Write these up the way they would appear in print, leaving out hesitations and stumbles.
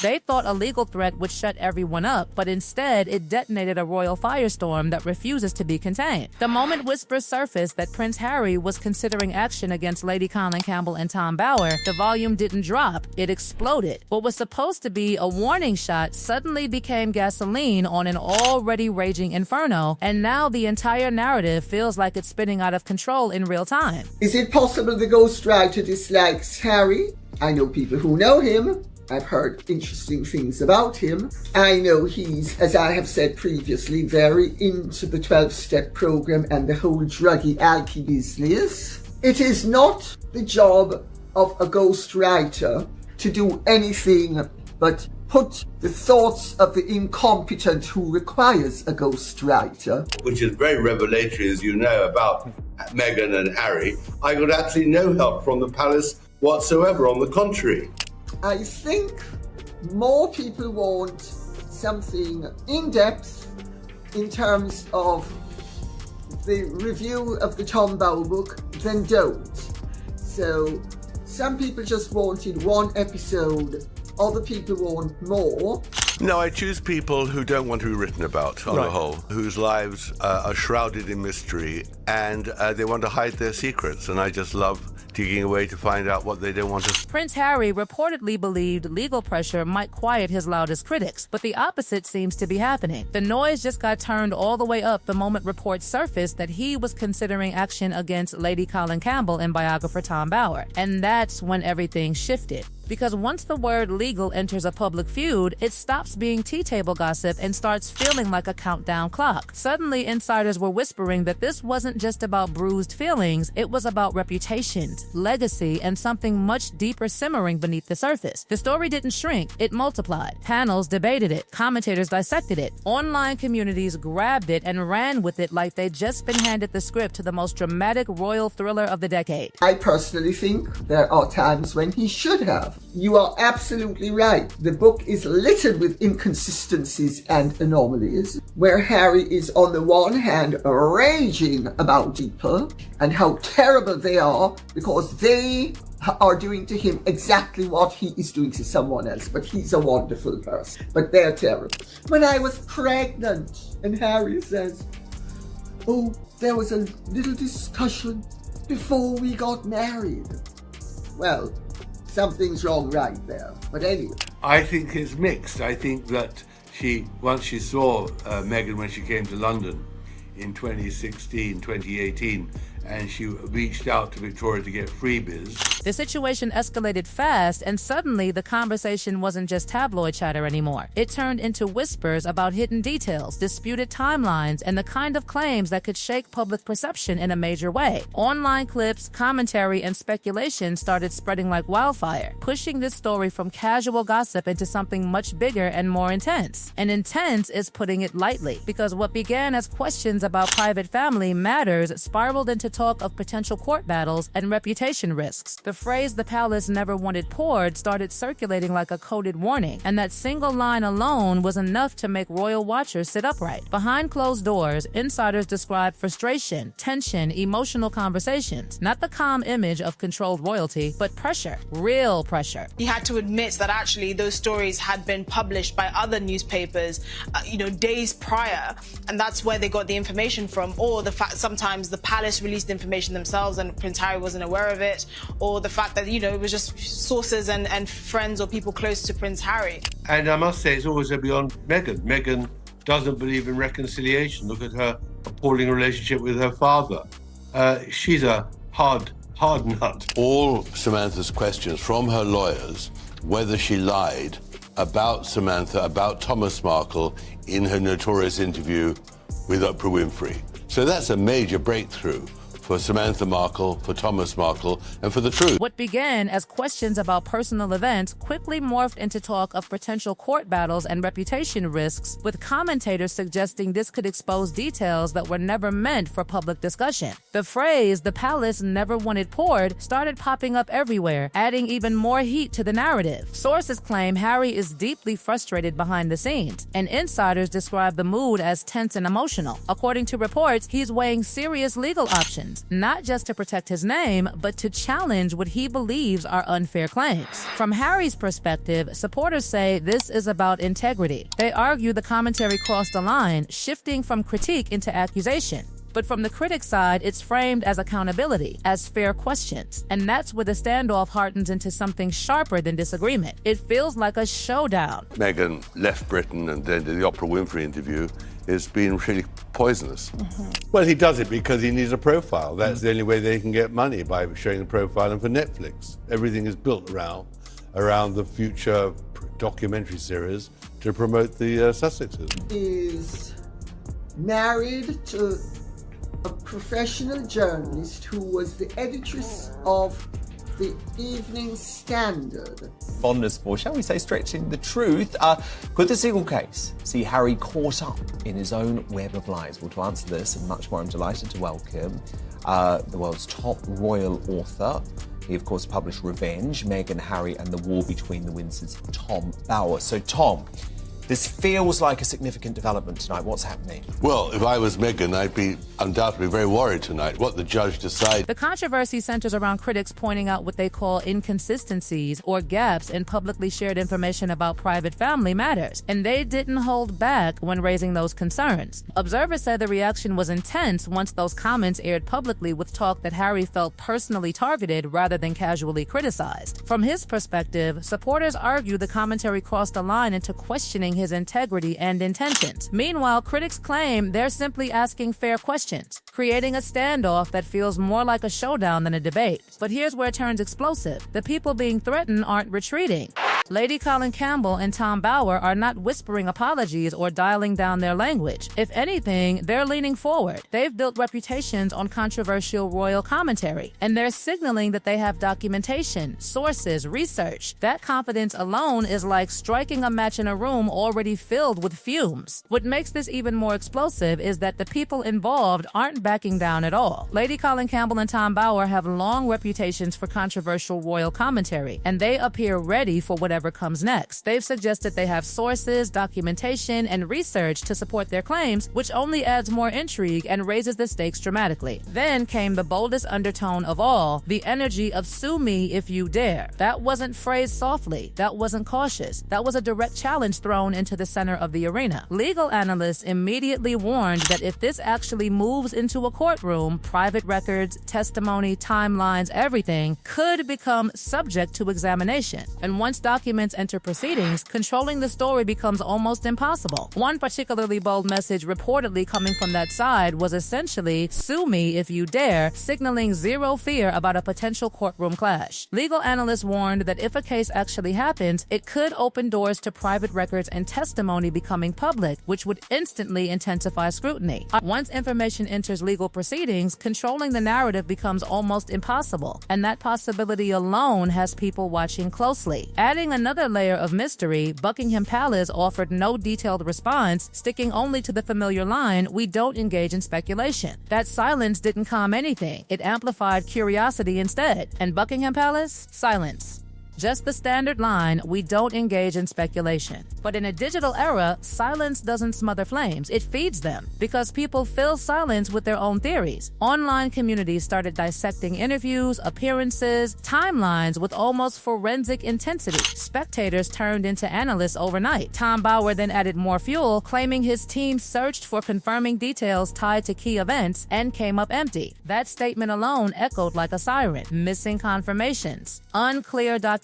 They thought a legal threat would shut everyone up, but instead it detonated a royal firestorm that refuses to be contained. The moment whispers surfaced that Prince Harry was considering action against Lady Colin, Campbell, and Tom Bower, the volume didn't drop, it exploded. What was supposed to be a warning shot suddenly became gasoline on an already raging inferno, and now the entire narrative feels like it's spinning out of control in real time. Is it possible the ghostwriter dislikes Harry? I know people who know him. I've heard interesting things about him. I know he's, as I have said previously, very into the 12-step program and the whole druggy alky business. It is not the job of a ghostwriter to do anything but put the thoughts of the incompetent who requires a ghostwriter. Which is very revelatory, as you know, about Meghan and Harry. I got absolutely no help from the palace whatsoever, on the contrary. I think more people want something in-depth in terms of the review of the Tom Bower book than don't. So some people just wanted one episode, other people want more. No, I choose people who don't want to be written about on the whole, whose lives are shrouded in mystery, and they want to hide their secrets, and I just love digging away to find out what they don't want to. Prince Harry reportedly believed legal pressure might quiet his loudest critics, but the opposite seems to be happening. The noise just got turned all the way up the moment reports surfaced that he was considering action against Lady Colin Campbell and biographer Tom Bower. And that's when everything shifted. Because once the word legal enters a public feud, it stops being tea table gossip and starts feeling like a countdown clock. Suddenly, insiders were whispering that this wasn't just about bruised feelings, it was about reputations, legacy, and something much deeper simmering beneath the surface. The story didn't shrink, it multiplied. Panels debated it, commentators dissected it, online communities grabbed it and ran with it like they'd just been handed the script to the most dramatic royal thriller of the decade. I personally think there are times when he should have. You are absolutely right. The book is littered with inconsistencies and anomalies, where Harry is on the one hand raging about people and how terrible they are because they are doing to him exactly what he is doing to someone else, but he's a wonderful person. But they're terrible. When I was pregnant, and Harry says, oh, there was a little discussion before we got married. Well, something's wrong right there. But anyway. I think it's mixed. I think that once she saw Meghan when she came to London in 2016, 2018, and she reached out to Victoria to get freebies. The situation escalated fast, and suddenly the conversation wasn't just tabloid chatter anymore. It turned into whispers about hidden details, disputed timelines, and the kind of claims that could shake public perception in a major way. Online clips, commentary, and speculation started spreading like wildfire, pushing this story from casual gossip into something much bigger and more intense. And intense is putting it lightly, because what began as questions about private family matters spiraled into talk of potential court battles and reputation risks. The phrase "the palace never wanted poured" started circulating like a coded warning, and that single line alone was enough to make royal watchers sit upright. Behind closed doors, insiders described frustration, tension, emotional conversations, not the calm image of controlled royalty, but pressure, real pressure. He had to admit that actually those stories had been published by other newspapers, days prior, and that's where they got the information from, or the fact sometimes the palace released information themselves and Prince Harry wasn't aware of it, or the fact that, it was just sources and friends or people close to Prince Harry. And I must say, it's always beyond Meghan. Meghan doesn't believe in reconciliation. Look at her appalling relationship with her father. She's a hard nut. All Samantha's questions from her lawyers, whether she lied about Samantha, about Thomas Markle in her notorious interview with Oprah Winfrey. So that's a major breakthrough for Samantha Markle, for Thomas Markle, and for the truth. What began as questions about personal events quickly morphed into talk of potential court battles and reputation risks, with commentators suggesting this could expose details that were never meant for public discussion. The phrase "the palace never wanted poured" started popping up everywhere, adding even more heat to the narrative. Sources claim Harry is deeply frustrated behind the scenes, and insiders describe the mood as tense and emotional. According to reports, he's weighing serious legal options, reasons, not just to protect his name, but to challenge what he believes are unfair claims. From Harry's perspective, supporters say this is about integrity. They argue the commentary crossed a line, shifting from critique into accusation. But from the critic side, it's framed as accountability, as fair questions. And that's where the standoff hardens into something sharper than disagreement. It feels like a showdown. Meghan left Britain and then did the Oprah Winfrey interview. It's been really poisonous. Well, he does it because he needs a profile. That's the only way they can get money, by showing the profile. And for Netflix, everything is built around the future documentary series to promote the Sussexes. Is married to a professional journalist who was the editress of the Evening Standard. Fondness for, shall we say, stretching the truth. Could the single case see Harry caught up in his own web of lies? Well, to answer this and much more, I'm delighted to welcome the world's top royal author. He, of course, published Revenge, Meghan, Harry and the War Between the Windsors, Tom Bower. So, Tom, this feels like a significant development tonight. What's happening? Well, if I was Meghan, I'd be undoubtedly very worried tonight what the judge decides. The controversy centers around critics pointing out what they call inconsistencies or gaps in publicly shared information about private family matters, and they didn't hold back when raising those concerns. Observers said the reaction was intense once those comments aired publicly, with talk that Harry felt personally targeted rather than casually criticized. From his perspective, supporters argue the commentary crossed a line into questioning his integrity and intentions. Meanwhile, critics claim they're simply asking fair questions, creating a standoff that feels more like a showdown than a debate. But here's where it turns explosive. The people being threatened aren't retreating. Lady Colin Campbell and Tom Bower are not whispering apologies or dialing down their language. If anything, they're leaning forward. They've built reputations on controversial royal commentary, and they're signaling that they have documentation, sources, research. That confidence alone is like striking a match in a room already filled with fumes. What makes this even more explosive is that the people involved aren't backing down at all. Lady Colin Campbell and Tom Bower have long reputations for controversial royal commentary, and they appear ready for whatever comes next. They've suggested they have sources, documentation, and research to support their claims, which only adds more intrigue and raises the stakes dramatically. Then came the boldest undertone of all, the energy of "sue me if you dare." That wasn't phrased softly. That wasn't cautious. That was a direct challenge thrown into the center of the arena. Legal analysts immediately warned that if this actually moves into a courtroom, private records, testimony, timelines, everything could become subject to examination. And once documents enter proceedings, controlling the story becomes almost impossible. One particularly bold message reportedly coming from that side was essentially "sue me if you dare," signaling zero fear about a potential courtroom clash. Legal analysts warned that if a case actually happens, it could open doors to private records and testimony becoming public, which would instantly intensify scrutiny. Once information enters legal proceedings, controlling the narrative becomes almost impossible, and that possibility alone has people watching closely. Adding another layer of mystery, Buckingham Palace offered no detailed response, sticking only to the familiar line, "We don't engage in speculation." That silence didn't calm anything. It amplified curiosity instead. And Buckingham Palace? Silence. Just the standard line, "We don't engage in speculation." But in a digital era, silence doesn't smother flames, it feeds them, because people fill silence with their own theories. Online communities started dissecting interviews, appearances, timelines with almost forensic intensity. Spectators turned into analysts overnight. Tom Bower then added more fuel, claiming his team searched for confirming details tied to key events and came up empty. That statement alone echoed like a siren. Missing confirmations, unclear documentation.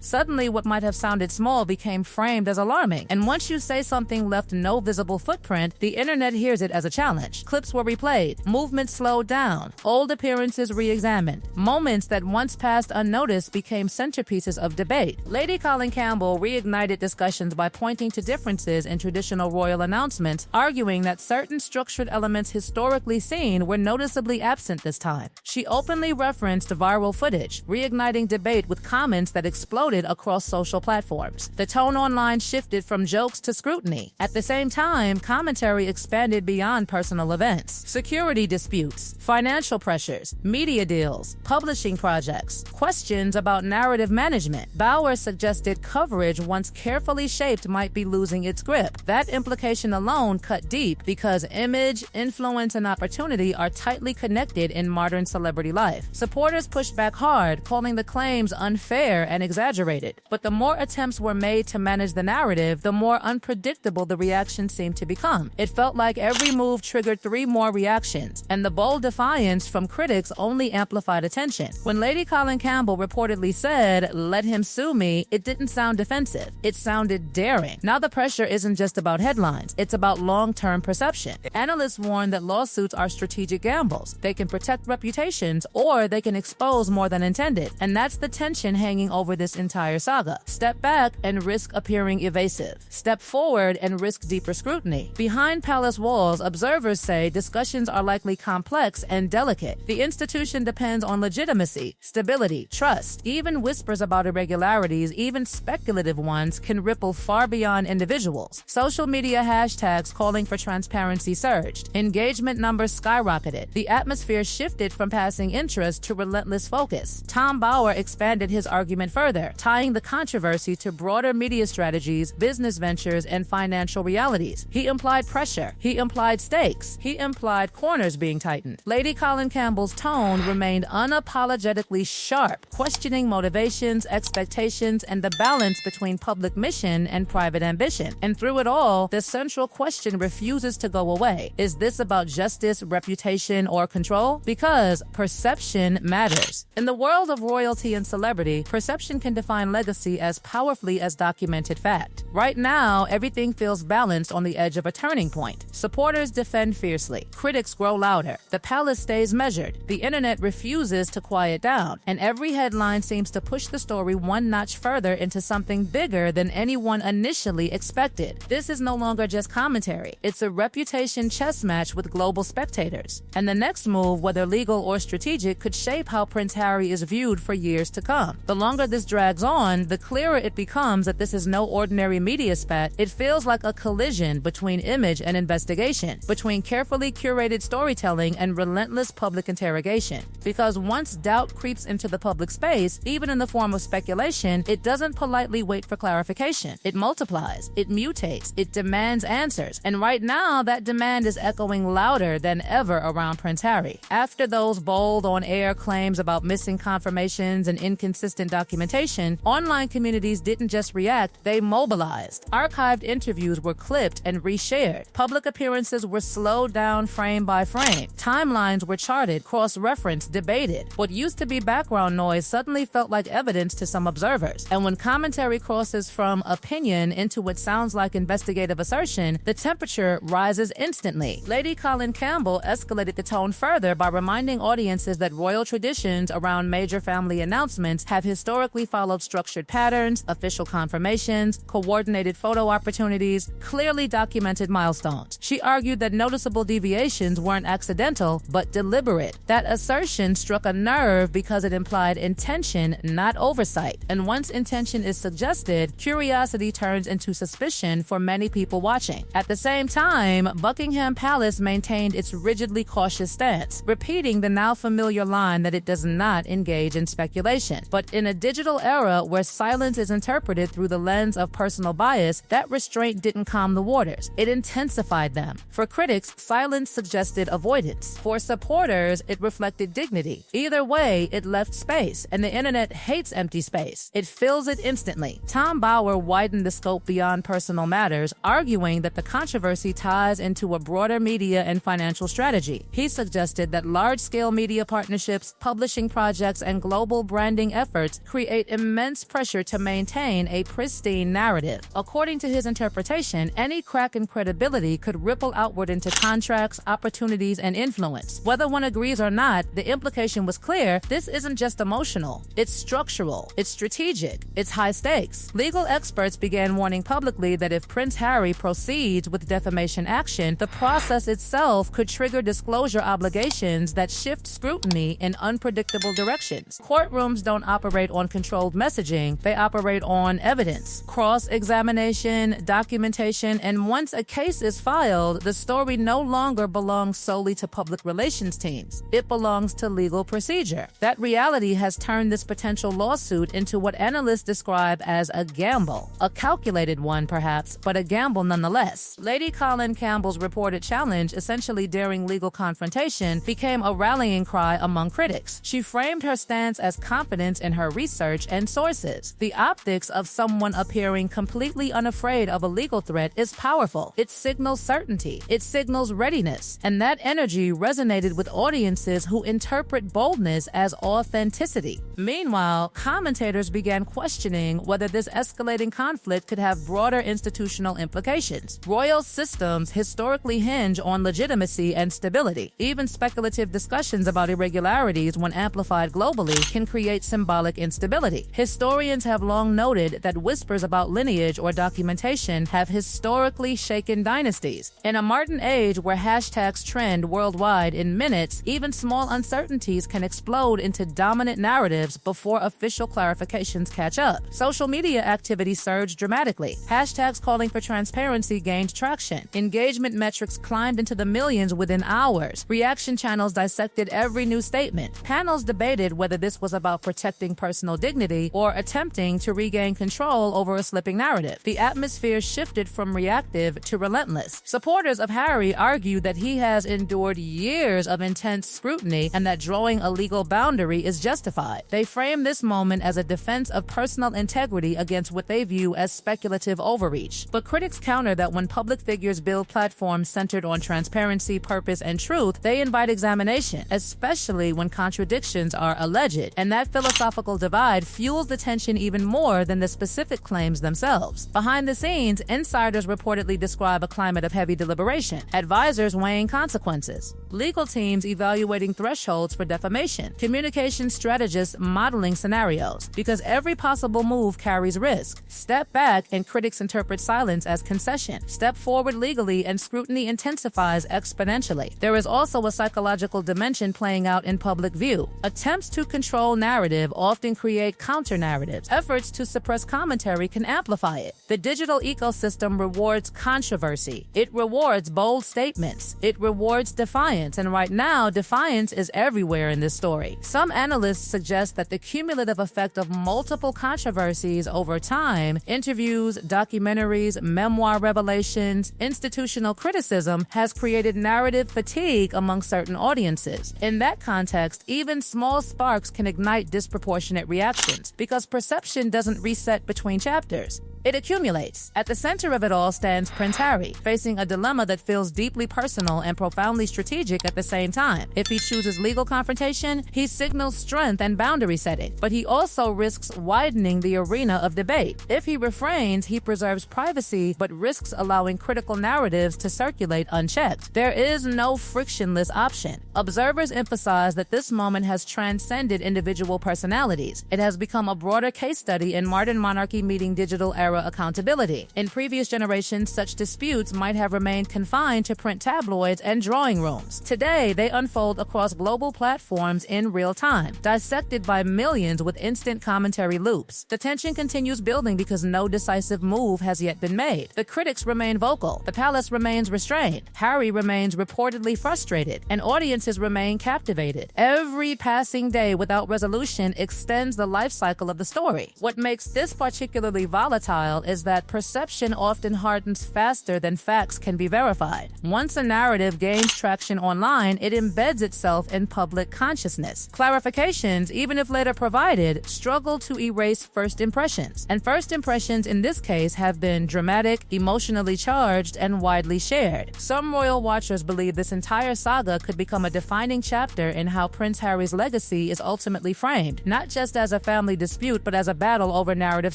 Suddenly, what might have sounded small became framed as alarming. And once you say something left no visible footprint, the internet hears it as a challenge. Clips were replayed, movement slowed down, old appearances re-examined. Moments that once passed unnoticed became centerpieces of debate. Lady Colin Campbell reignited discussions by pointing to differences in traditional royal announcements, arguing that certain structured elements historically seen were noticeably absent this time. She openly referenced viral footage, reigniting debate with comments comments that exploded across social platforms. The tone online shifted from jokes to scrutiny. At the same time, commentary expanded beyond personal events. Security disputes, financial pressures, media deals, publishing projects, questions about narrative management. Bauer suggested coverage once carefully shaped might be losing its grip. That implication alone cut deep because image, influence, and opportunity are tightly connected in modern celebrity life. Supporters pushed back hard, calling the claims unfair and exaggerated. But the more attempts were made to manage the narrative, the more unpredictable the reaction seemed to become. It felt like every move triggered 3 more reactions, and the bold defiance from critics only amplified attention. When Lady Colin Campbell reportedly said, "Let him sue me," it didn't sound defensive. It sounded daring. Now the pressure isn't just about headlines, it's about long-term perception. Analysts warn that lawsuits are strategic gambles. They can protect reputations, or they can expose more than intended. And that's the tension hanging over this entire saga. Step back and risk appearing evasive. Step forward and risk deeper scrutiny. Behind palace walls, observers say discussions are likely complex and delicate. The institution depends on legitimacy, stability, trust. Even whispers about irregularities, even speculative ones, can ripple far beyond individuals. Social media hashtags calling for transparency surged. Engagement numbers skyrocketed. The atmosphere shifted from passing interest to relentless focus. Tom Bauer expanded his argument further, tying the controversy to broader media strategies, business ventures, and financial realities. He implied pressure. He implied stakes. He implied corners being tightened. Lady Colin Campbell's tone remained unapologetically sharp, questioning motivations, expectations, and the balance between public mission and private ambition. And through it all, the central question refuses to go away. Is this about justice, reputation, or control? Because perception matters. In the world of royalty and celebrity, perception can define legacy as powerfully as documented fact. Right now, everything feels balanced on the edge of a turning point. Supporters defend fiercely. Critics grow louder. The palace stays measured. The internet refuses to quiet down. And every headline seems to push the story one notch further into something bigger than anyone initially expected. This is no longer just commentary. It's a reputation chess match with global spectators. And the next move, whether legal or strategic, could shape how Prince Harry is viewed for years to come. The longer this drags on, the clearer it becomes that this is no ordinary media spat. It feels like a collision between image and investigation, between carefully curated storytelling and relentless public interrogation. Because once doubt creeps into the public space, even in the form of speculation, it doesn't politely wait for clarification. It multiplies, it mutates, it demands answers. And right now, that demand is echoing louder than ever around Prince Harry. After those bold on-air claims about missing confirmations and inconsistent documentation, online communities didn't just react, they mobilized. Archived interviews were clipped and reshared. Public appearances were slowed down frame by frame. Timelines were charted, cross-referenced, debated. What used to be background noise suddenly felt like evidence to some observers. And when commentary crosses from opinion into what sounds like investigative assertion, the temperature rises instantly. Lady Colin Campbell escalated the tone further by reminding audiences that royal traditions around major family announcements have historically followed structured patterns, official confirmations, coordinated photo opportunities, clearly documented milestones. She argued that noticeable deviations weren't accidental, but deliberate. That assertion struck a nerve because it implied intention, not oversight. And once intention is suggested, curiosity turns into suspicion for many people watching. At the same time, Buckingham Palace maintained its rigidly cautious stance, repeating the now familiar line that it does not engage in speculation. But in a digital era where silence is interpreted through the lens of personal bias, that restraint didn't calm the waters. It intensified them. For critics, silence suggested avoidance. For supporters, it reflected dignity. Either way, it left space, and the internet hates empty space. It fills it instantly. Tom Bauer widened the scope beyond personal matters, arguing that the controversy ties into a broader media and financial strategy. He suggested that large-scale media partnerships, publishing projects, and global branding efforts create immense pressure to maintain a pristine narrative. According to his interpretation, any crack in credibility could ripple outward into contracts, opportunities, and influence. Whether one agrees or not, the implication was clear. This isn't just emotional. It's structural. It's strategic. It's high stakes. Legal experts began warning publicly that if Prince Harry proceeds with defamation action, the process itself could trigger disclosure obligations that shift scrutiny in unpredictable directions. Courtrooms don't operate operate on controlled messaging, they operate on evidence, cross-examination, documentation, and once a case is filed, the story no longer belongs solely to public relations teams. It belongs to legal procedure. That reality has turned this potential lawsuit into what analysts describe as a gamble. A calculated one, perhaps, but a gamble nonetheless. Lady Colin Campbell's reported challenge, essentially daring legal confrontation, became a rallying cry among critics. She framed her stance as confidence in her research and sources. The optics of someone appearing completely unafraid of a legal threat is powerful. It signals certainty. It signals readiness. And that energy resonated with audiences who interpret boldness as authenticity. Meanwhile, commentators began questioning whether this escalating conflict could have broader institutional implications. Royal systems historically hinge on legitimacy and stability. Even speculative discussions about irregularities, when amplified globally, can create symbolic instability. Historians have long noted that whispers about lineage or documentation have historically shaken dynasties. In a modern age where hashtags trend worldwide in minutes, even small uncertainties can explode into dominant narratives before official clarifications catch up. Social media activity surged dramatically. Hashtags calling for transparency gained traction. Engagement metrics climbed into the millions within hours. Reaction channels dissected every new statement. Panels debated whether this was about protecting personal dignity or attempting to regain control over a slipping narrative. The atmosphere shifted from reactive to relentless. Supporters of Harry argue that he has endured years of intense scrutiny and that drawing a legal boundary is justified. They frame this moment as a defense of personal integrity against what they view as speculative overreach. But critics counter that when public figures build platforms centered on transparency, purpose, and truth, they invite examination, especially when contradictions are alleged. And that philosophical divide fuels the tension even more than the specific claims themselves. Behind the scenes, insiders reportedly describe a climate of heavy deliberation, advisors weighing consequences, legal teams evaluating thresholds for defamation, communication strategists modeling scenarios, because every possible move carries risk. Step back and critics interpret silence as concession. Step forward legally and scrutiny intensifies exponentially. There is also a psychological dimension playing out in public view. Attempts to control narrative often create counter-narratives. Efforts to suppress commentary can amplify it. The digital ecosystem rewards controversy. It rewards bold statements. It rewards defiance, and right now, defiance is everywhere in this story. Some analysts suggest that the cumulative effect of multiple controversies over time, interviews, documentaries, memoir revelations, institutional criticism, has created narrative fatigue among certain audiences. In that context, even small sparks can ignite disproportionate reactions, because perception doesn't reset between chapters. It accumulates. At the center of it all stands Prince Harry, facing a dilemma that feels deeply personal and profoundly strategic at the same time. If he chooses legal confrontation, he signals strength and boundary setting, but he also risks widening the arena of debate. If he refrains, he preserves privacy, but risks allowing critical narratives to circulate unchecked. There is no frictionless option. Observers emphasize that this moment has transcended individual personalities. It has become a broader case study in modern monarchy meeting digital era accountability. In previous generations, such disputes might have remained confined to print tabloids and drawing rooms. Today, they unfold across global platforms in real time, dissected by millions with instant commentary loops. The tension continues building because no decisive move has yet been made. The critics remain vocal. The palace remains restrained. Harry remains reportedly frustrated, and audiences remain captivated. Every passing day without resolution extends the life cycle of the story. What makes this particularly volatile is that perception often hardens faster than facts can be verified. Once a narrative gains traction online, it embeds itself in public consciousness. Clarifications, even if later provided, struggle to erase first impressions. And first impressions in this case have been dramatic, emotionally charged, and widely shared. Some royal watchers believe this entire saga could become a defining chapter in how Prince Harry's legacy is ultimately framed, not just as a family dispute, but as a battle over narrative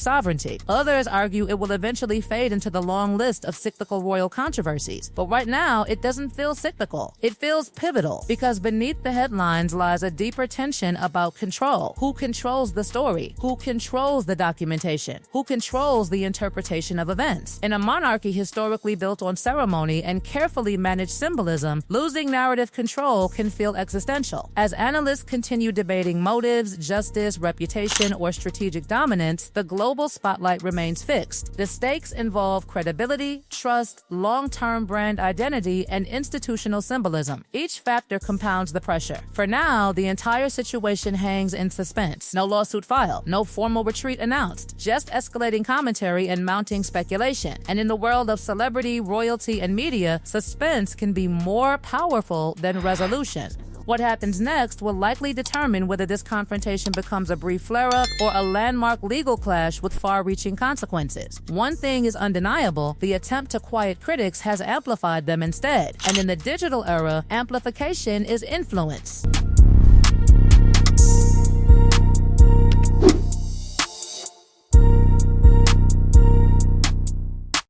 sovereignty. Others argue it will eventually fade into the long list of cyclical royal controversies. But right now, it doesn't feel cyclical. It feels pivotal, because beneath the headlines lies a deeper tension about control. Who controls the story? Who controls the documentation? Who controls the interpretation of events? In a monarchy historically built on ceremony and carefully managed symbolism, losing narrative control can feel existential. As analysts continue debating motives, justice, reputation, or strategic dominance, the global spotlight remains fixed. The stakes involve credibility, trust, long-term brand identity, and institutional symbolism. Each factor compounds the pressure. For now, the entire situation hangs in suspense. No lawsuit filed, no formal retreat announced, just escalating commentary and mounting speculation. And in the world of celebrity, royalty, and media, suspense can be more powerful than resolution. What happens next will likely determine whether this confrontation becomes a brief flare-up or a landmark legal clash with far-reaching consequences. One thing is undeniable: the attempt to quiet critics has amplified them instead. And in the digital era, amplification is influence.